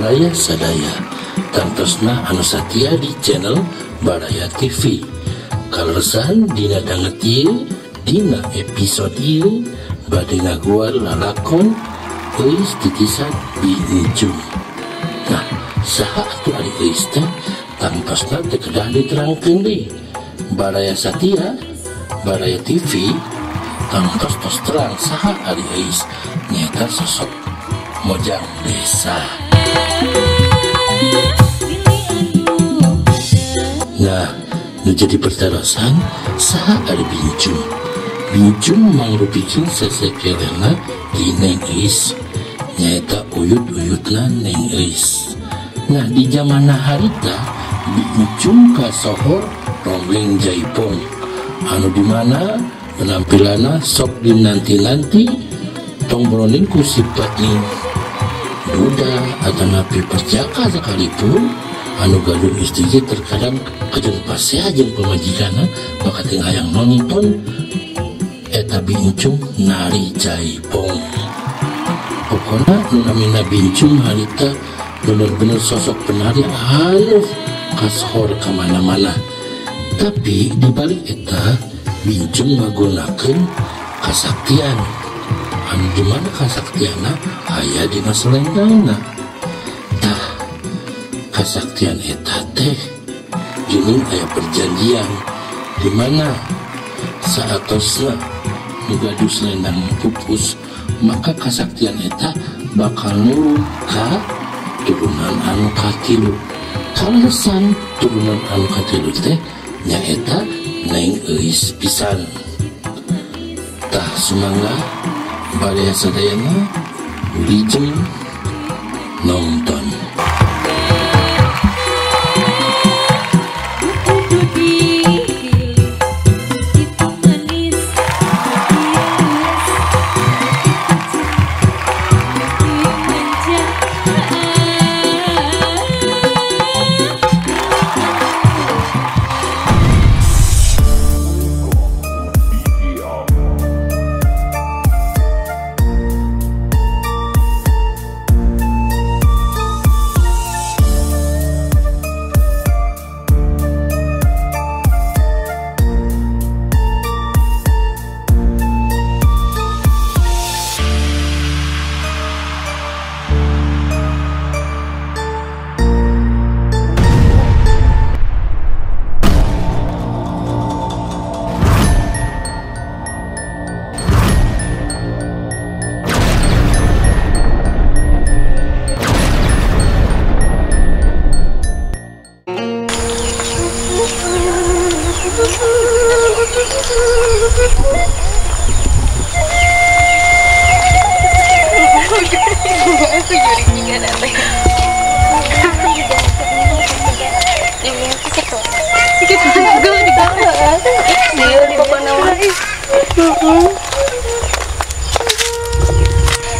Baraya sadaya tantosna anu satia di channel Baraya TV. Kaleresan dina danget ieu dina episode ieu bade ngaguar lalakon euis titisan Bincung. Nah, saha atuh ari euis teh tantosna teu kedah diterangkeun deui. Baraya satia Baraya TV tangtos terang saha ari euis nyaeta sosok Mojang Desa. Nah, nu jadi pertarosan saha ari Bincung. Bincung mangrupikeun sesekelena di Neng Euis nyaeta uyut-uyutna Neng Euis. Nah, di zamana harita Bincung kasohor ronggeng jaipong anu dimana penampilanna sok dinanti-nanti tong broning ku sifatnya duda atau napi perjaka sekalipun anu gaduh istri terkadang kejeng pasea jeung pemajikana maka ting hayang nonton eta Bincung nari jaipong. Pokona nu namina Bincung harita bener-bener sosok penari anu kashor kamana-mana. Tapi dibalik eta Bincung ngagunakeun kasaktian anu dimana kasaktianna aya dina selendangna. Tah kasaktian eta teh geuning aya perjanjian dimana saatosna nugaduh selendang pupus maka kasaktian eta bakal nurun ka turunan anu katilu. Kaleresan turunan anu katilu teh nyaeta Neng Euis pisan. Tah sumangga Baraya sadayana bijeng nonton.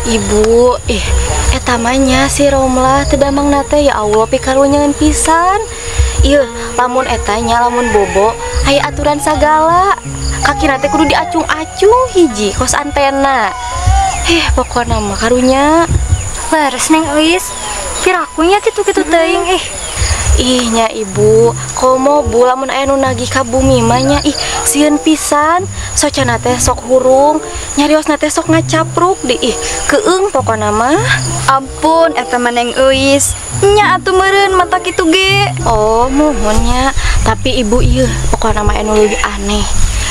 Ibu, etamanya si Romlah tedamang nate ya Allah pikarunyangan pisan. Iya, lamun etanya lamun bobo aya aturan sagala. Kaki nate kudu diacung-acung hiji kos antena. Pokokna mah karunya leres Neng Euis pirakunya kitu-kitu teuing nya ibu komo bu lamun aya nu nagih ka bumi mah nya sieun pisan socana teh sok hurung nyariosna teh sok ngacapruk di keung pokona mah. Ampun eta mah Neng Euis nya atuh meureun mata kitu ge. Oh muhun nya tapi ibu ieu pokona mah anu leuwih aneh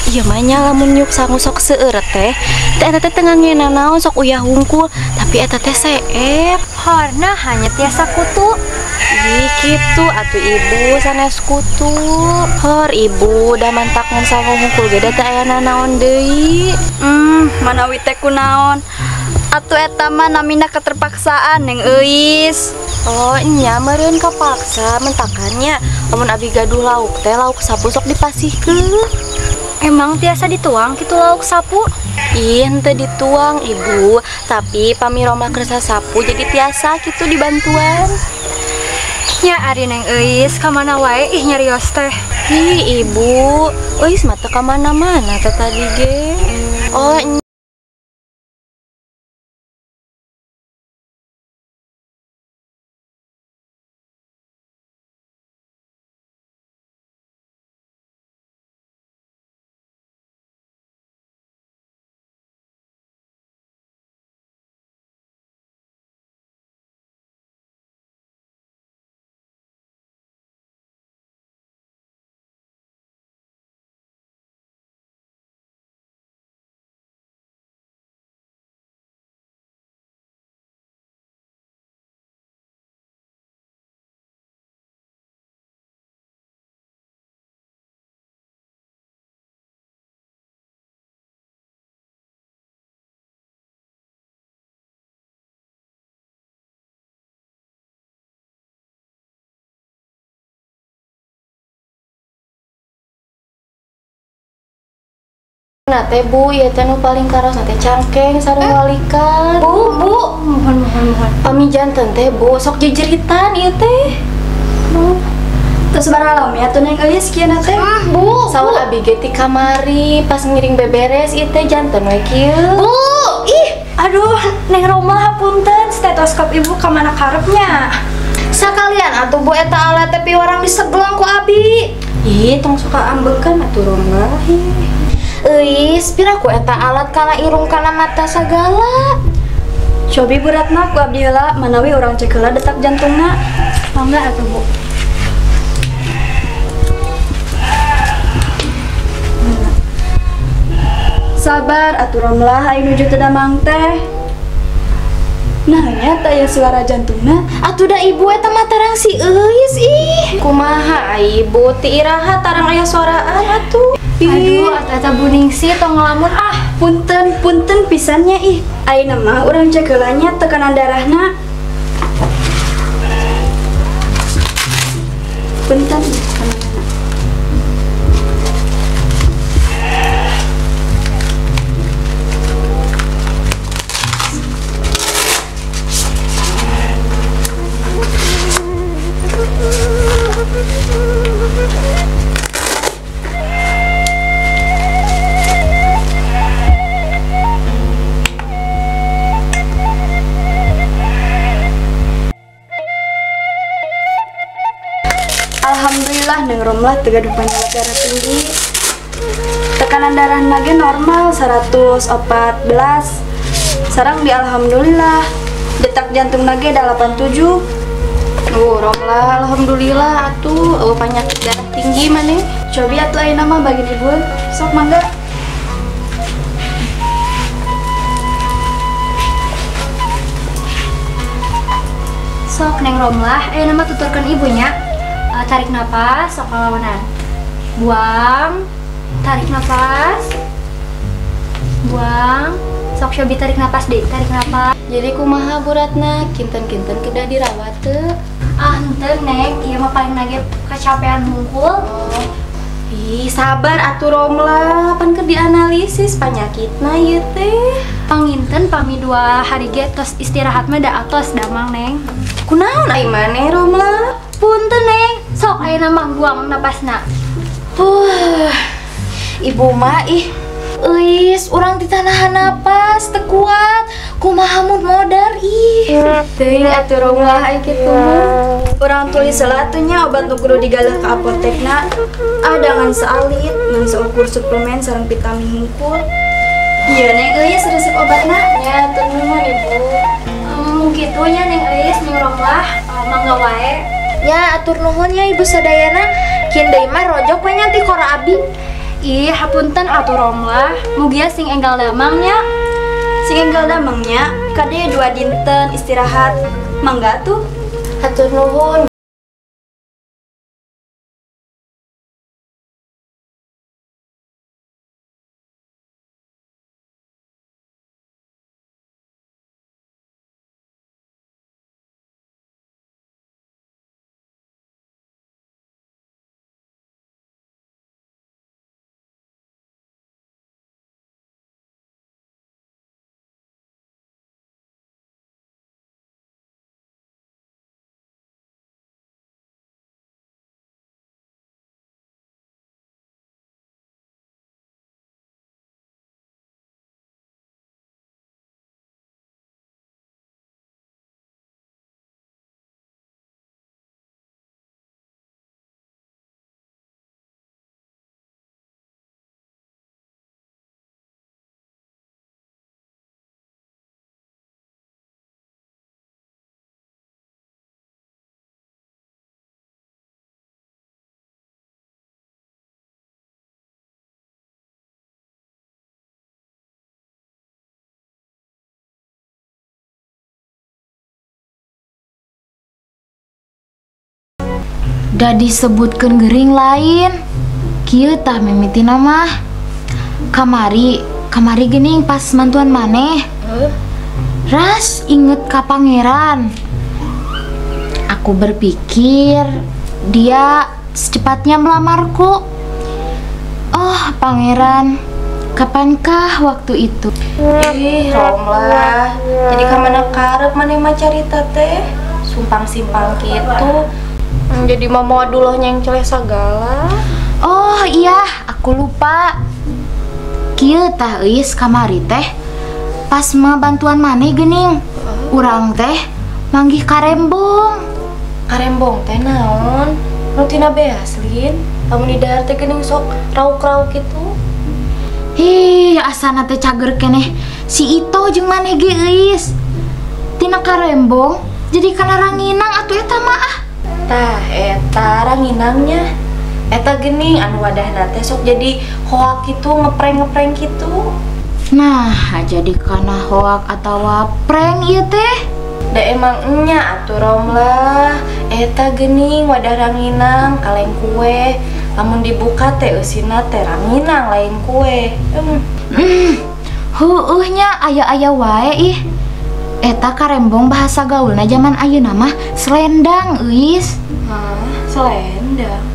iya mah nya lamun nyuk sangu sok seueur teh eta teh teu ngangena naon sok uyah hungkul tapi eta teh seep horna hanya tiasa kutu. Gitu atuh ibu sanes kutu. Hor ibu da mantak ngan sangu hungkul ge da teu aya nanaon deui. Manawi teh kunaon atuh eta mah namina keterpaksaan Neng Euis. Oh nya meureun kapaksa mentakannya lamun abi gaduh lauk teh lauk sapu sok dipasihkeun. Emang tiasa dituang kitu lauk sapu? Henteu dituang ibu, tapi pamiromah kersa sapu jadi tiasa gitu dibantuan. Ya ari Neng Euis kamana wae nyarios teh. Ibu, Euis mah teu kamana-mana teh tadi ge. Oh Nate Bu, ya teh nu paling karos nate cangkeng sareng walikan. Bu, mohon. Pami janten teh Bu, sok jejeritan ieu teh. Terus baralam ya tuh neng euis kieu na teh. Bu, saur abi ge ti kamari pas ngiring beberes ieu teh janten we kieu. Bu, aduh, neng Roma hapunten, stetoskop ibu ka mana karepnya? Sakalian atuh Bu eta alat teh piwarang diseglang ku abi. Ih, tong suka ambekan atuh Roma. Euis, pira ku eta alat kana irung kana mata sagala. Cobi beratna ku abdi heula manawi urang cek heula detak jantungna. Mangga atuh Bu. Sabar atuh Romlah aing nuju teu damang teh. Nah, nyata ya suara jantungna. Atuh da ibu eta mah tarang si euis ih. Kumaha ibu ti iraha tarang aya suaraan atuh. Aduh, eta Bu Ningsi tong ngelamun punten pisannya ih. Ayeuna mah urang cek heula nya tekanan darahna. Punten. Alhamdulillah neng Romlah teu gaduh panjang darah tinggi. Tekanan darahna ge normal 114. Sareng di alhamdulillah. Detak jantung ge 87. Romlah alhamdulillah atuh penyakit darah tinggi maneh. Cobi atuh ayeuna mah bagi ibu. Sok mangga. Sok neng Romlah, ayeuna mah tuturkeun ibunya. Tarik napas, sok ngalawanan. Buang, tarik napas. Buang. Sok cobi tarik napas deh, tarik napas. Jadi kumaha Bu Ratna, kinten-kinten kedah dirawat teu? Henteu neng, ieu mah paling nage kecapean hungkul. Ih, sabar atuh Romlah, pan keur dianalisis panyakitna ieu teh. Panginten pami 2 hari ge tos istirahat mah da atos damang neng. Kunaon ai maneh Romlah? Punten neng, sok ayeuna mah buang napasna. Ibu mah euis urang ditanahan napas teu kuat. Kumaha mun modar ih. Teuing atuh Romlah aya kitu. Urang tulis heula atuh nya obat nu kudu digaleh ka apotekna. Dengan sealit, ngan seukur suplemen sareng vitamin hungkul. Ieu neng euis resep obatna. Ya, teu nuhun Ibu. Mun kitu nya neng euis neng Romlah, mangga wae. Ya, atur nuhun ya Ibu sadayana. Kin deui mah rojok we nya ti kora abdi. Ih, hapunten atuh Romlah, mugia sing enggal damangnya. Sing enggal damangnya kade 2 dinten istirahat. Mangga tuh. Atur nuhun. Da disebutkeun geuring lain. Kieu tah mimitina mah. Kamari geuning pas mantuan maneh. Ras inget ka pangeran. Aku berpikir dia secepatnya melamarku. Oh, pangeran, Kapankah waktu itu? Ih, Romlah. Jadi kamana karep maneh mah carita teh? Sumpang simpang gitu. Jadi mama adulahnya yang celeh segala. Oh iya, aku lupa. Kieu tah eus kamari teh. Pas mah bantuan maneh geuning. Urang teh manggih karembong. Karembong teh naon? Rutina beas, Lin. Lamun di daerah teh geuning sok rauk-rauk gitu. Hih, asana teh cager keneh si Ito jeung maneh ge eus. Tina karembong jadi kana ranginang atuh eta mah ah. Tah, eta ranginangnya. Eta geuning anu wadahna teh sok jadi hoak gitu, ngeprank gitu. Nah, jadi kana hoak atawa prank ieu teh. Da emang enya atuh Romlah. Eta geuning wadah ranginang kaleng kue. Lamun dibuka teh eusina teh ranginang lain kue. Heueuhnya aya-aya wae ih. Eta karembong bahasa gaulna zaman ayeuna mah selendang euis. Hah, selendang.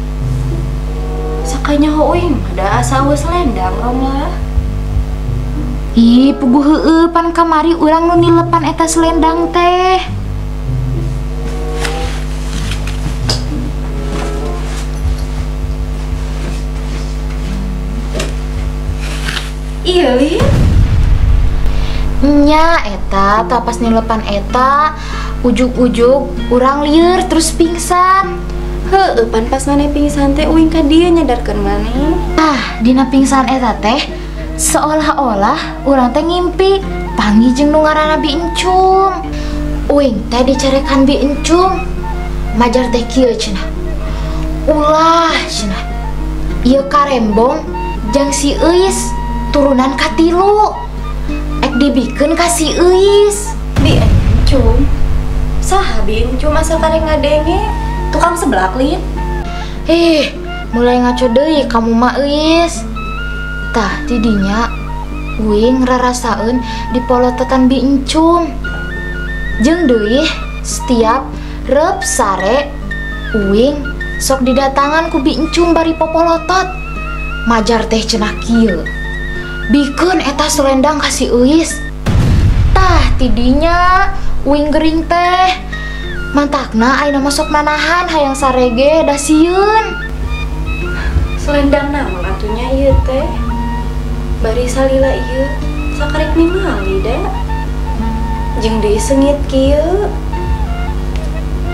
Sakanya heuing ada asa eueuh selendang Romlah. Ih, puguh heueuh pan kamari urang nu nilepan eta selendang teh. Iya, Lin. Nya eta tapas nilepan eta ujug-ujug urang lieur terus pingsan. Heueuh pan pas maneh pingsan teh uing ka dieu nyadarkeun maneh. Ah, dina pingsan eta teh seolah-olah urang teh ngimpi panggih jeung nu ngaranna Bi Encung. Uing teh dicarekan Bi Encung. Majar teh kieu cenah. Ulah cenah. Ieu karembong jeung si Euis turunan katilu. Ek dibikeun ka si Euis. Bi Encung. Saha Bi Encung asa kareng ngadenge? Tukang seblak, Lin. Mulai ngaco deui kamu mah Euis. Tah tidinya uing rarasaeun dipolototan Bi Encung. Jeung deui setiap reup sare uing sok didatangan ku Bi Encung bari popolotot. Majar teh cenah kieu. Bikeun eta selendang ka si Euis. Tah tidinya uing gering teh mantakna ayeuna mah sok nanahan hayang sarege da sieun. Selendang naon atunya ieu teh? Bari salila ieu sakarek ningali da. Jeung deui seungit kieu.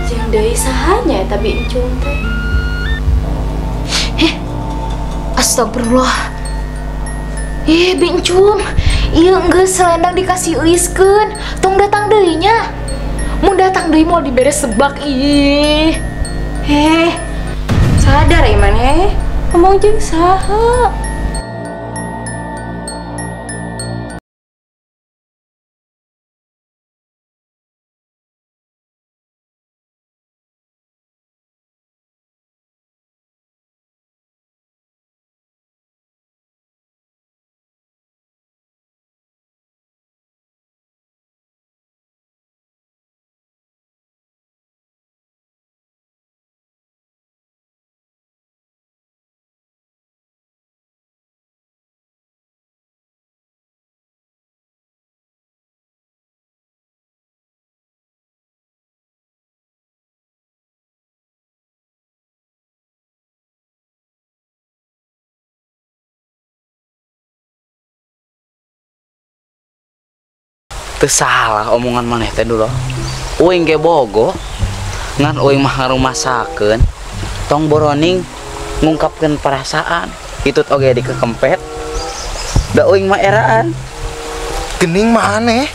Jeung deui sahanya eta Bi Encung teh? Astagfirullah. Bi Encung, ieu geus selendang dikasih Euiskeun. Tong datang deui nya. Mun datang deui mau diberes sebak ih. Sadar ieu maneh. Ngomong jeung saha? Teu salah omongan maneh teh dulu. Uing ge bogo ngan uing mah ngarumasakeun tong boroning ngungkapkeun perasaan itut oge dikekempet da uing mah eraan Gening maneh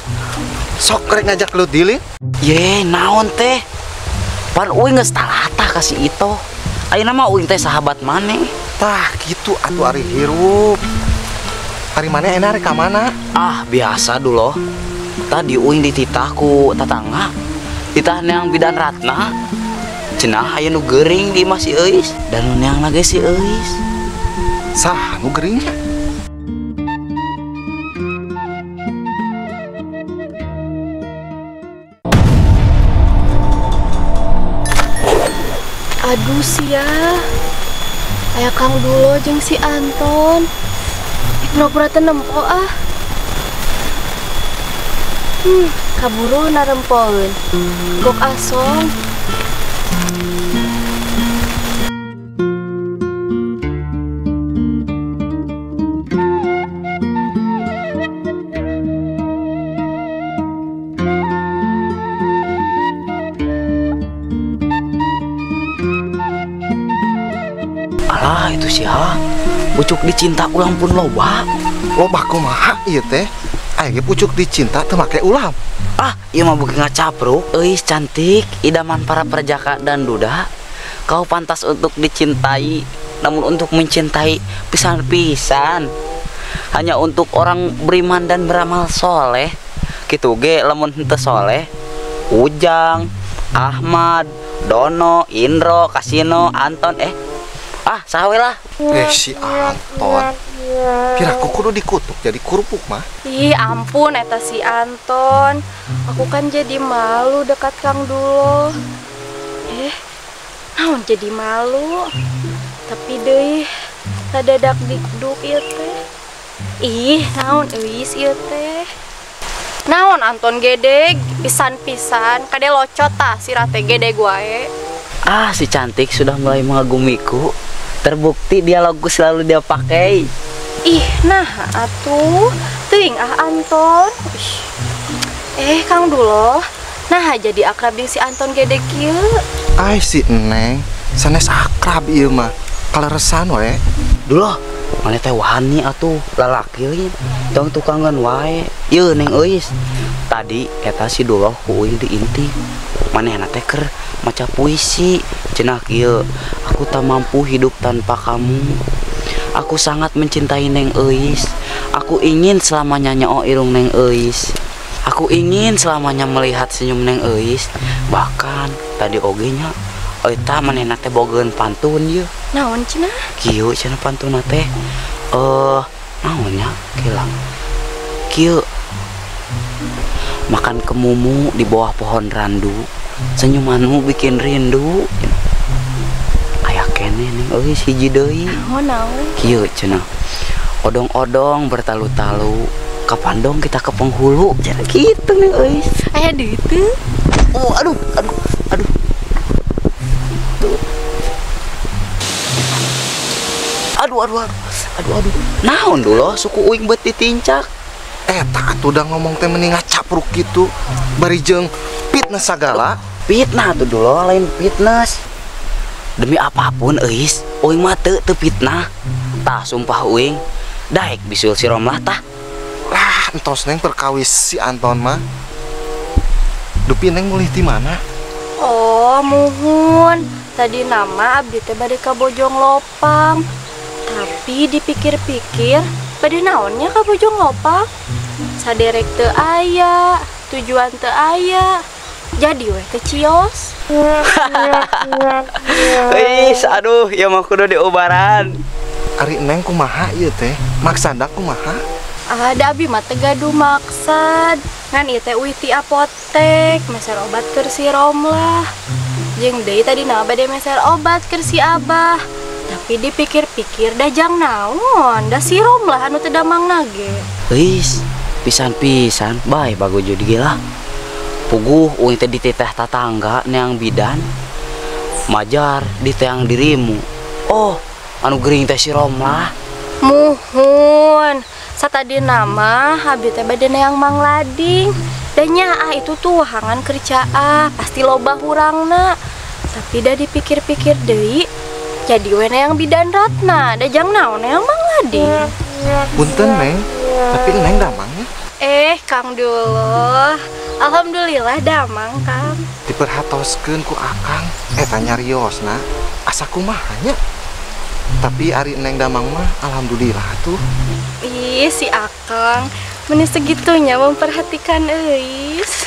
sok rek ngajak lu dilin. ye naon teh pan uing geus talata ka si Ito ayeuna mah uing teh sahabat maneh Tah gitu atuh ari hirup. Ari maneh enak rek ka mana? ah biasa dulu tadi uing dititah ku tetangga ditah neang bidan Ratna cenah aya nu geuring di imah si Euis dan nu neang lagi si Euis. Sah nu geuringnya. Aduh sia. Aya Kang Dulo jeung si Anton. pura-pura teu nempo ah. Kaburu narempoeun. Gok asong. Alah itu sih ha. Pucuk dicinta ulang pun loba. Loba kumaha ieu teh? Aya pucuk dicinta teu make ulam. Ah, ieu mah beuki ngacapruk. Euis cantik, idaman para perjaka dan duda. Kau pantas untuk dicintai, namun untuk mencintai pisan-pisan. Hanya untuk orang beriman dan beramal soleh. Kitu ge lamun henteu soleh. Ujang, Ahmad, Dono, Indro, Kasino, Anton sawe lah. Si Anton. Kira aku kudu dikutuk jadi kerupuk mah. Ih ampun eta si Anton. Aku kan jadi malu dekat Kang Dulo. Naon jadi malu. Tapi deui tadadak dikduk ieu teh. Ih naon euis ieu teh. Naon Anton gedeg pisan-pisan kade locot tah si rate gedeg wae. Si cantik sudah mulai mengagumiku. Terbukti dialogku selalu dia pakai. Ih, nah atuh teuing Anton. Kang Dulo, nah jadi akrab jeung si Anton gede kieu. Si Neng, sanes akrab ieu mah. Kaleresan we. Dulo, mana teh wani atuh lalaki leuwih. Tong tukangan wae. Ieu Neng euis. Tadi eta si Dulo ku uing diintip. Manehna teh keur maca puisi. Cenah kieu, aku tak mampu hidup tanpa kamu. Aku sangat mencintai Neng Euis. Aku ingin selamanya nyoo irung Neng Euis. Aku ingin selamanya melihat senyum Neng Euis. Bahkan tadi oge nya eta manehna teh bogeun pantun ieu. Naon cenah? Kieu cenah pantuna teh. Naon nya? Kilang. Kieu. Makan kemumu di bawah pohon randu. Senyumanmu bikin rindu. Kene Neng Euis hiji deui. Naon? Kieu cenah. Odong-odong bertalu-talu. Kapan dong kita ke penghulu? Cenah kitu Neng Euis. Aya deui teu? Aduh. Aduh. Naon Dulo suku uing beut ditincak. Eta atuh udah ngomong teh mending ngacapruk gitu. Bari jeung fitness sagala. Fitnah tuh Dulo lain fitness. Demi apapun euis, uing mah teu fitnah. Tah sumpah uing, daek bisul si Romlah tah. Lah, entos Neng perkawis si Anton mah. Dupi Neng mulih di mana? Oh, muhun. Tadi nama abdi teh bade ka Bojong Lopang. Tapi dipikir-pikir, bade naonnya ka Bojong Lopang? Saderek teu aya, tujuan teu aya. Jadi weh ke cios. Aduh, ya mah kudu diobaran. Ari Neng kumaha ieu teh? Maksada kumaha? Da abi mah teh gaduh maksad. Ngan ieu teh uih ti apotek, meser obat keur si Romlah. Jeung deui tadi na bade meser obat keur si Abah. Tapi dipikir-pikir dajang naon, da si Romlah anu teu damangna ge. Pisan-pisan bae bagojo di lah. Puguh uing teh di teteh tatangga neang bidan. Majar di teang dirimu. Anu gering teh si Romlah. Muhun. Satadi nama abdi teh bade neang Mang Lading. Da nya itu tuh wahangan kerja pasti loba hurangna. Tapi da dipikir-pikir deui jadi we neang bidan Ratna, dajang naon neang Mang Lading. Punten Neng, tapi Neng damangnya. Kang Dulo, alhamdulillah damang Kang. Diperhatoskeun ku Akang, eta nyariosna asa kumahanya. Tapi ari Neng damang mah alhamdulillah tuh. Si Akang meni segitunya memperhatikan euis.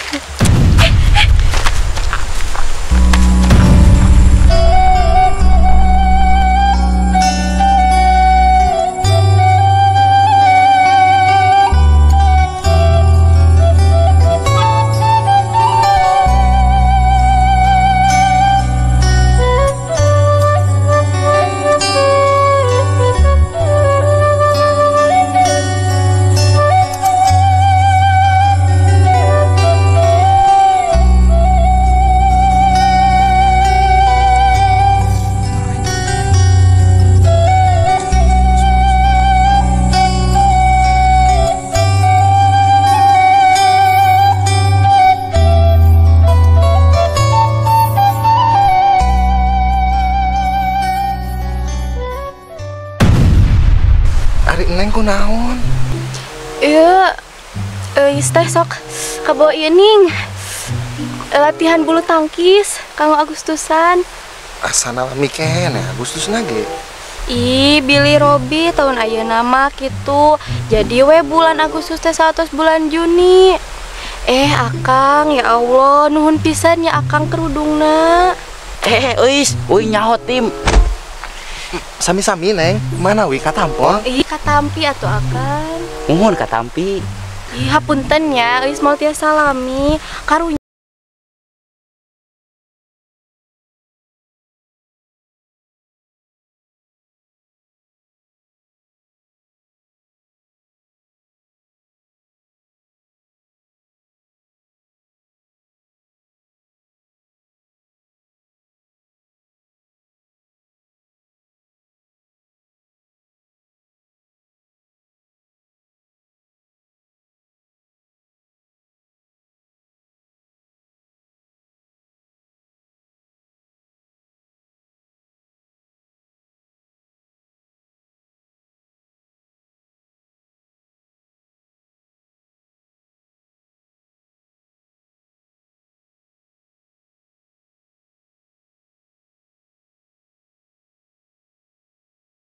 Neng kunaon? Iya, teh sok kabawa ieuning. Latihan bulu tangkis kanggo Agustusan. Asana mikene Agustus nage. Ih, Billy Robi tahun ayeuna mah kitu. Jadi we bulan Agustus teh 100 bulan Juni. Akang, ya Allah, nuhun pisan ya Akang kerudungna. Uy nyaho tim. Sami-sami Neng, mana wi katampol? Ih, katampi atuh Akang. Muhun katampi. Ih, hapunten ya, geus moal tiasa salami. Karunya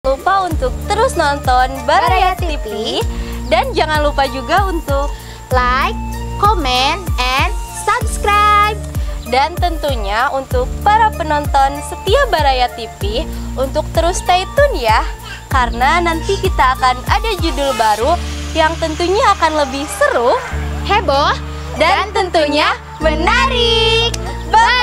lupa untuk terus nonton Baraya TV dan jangan lupa juga untuk like, comment, and subscribe. Dan tentunya untuk para penonton setia Baraya TV untuk terus stay tune ya, karena nanti kita akan ada judul baru yang tentunya akan lebih seru, heboh, dan tentunya menarik. Bye!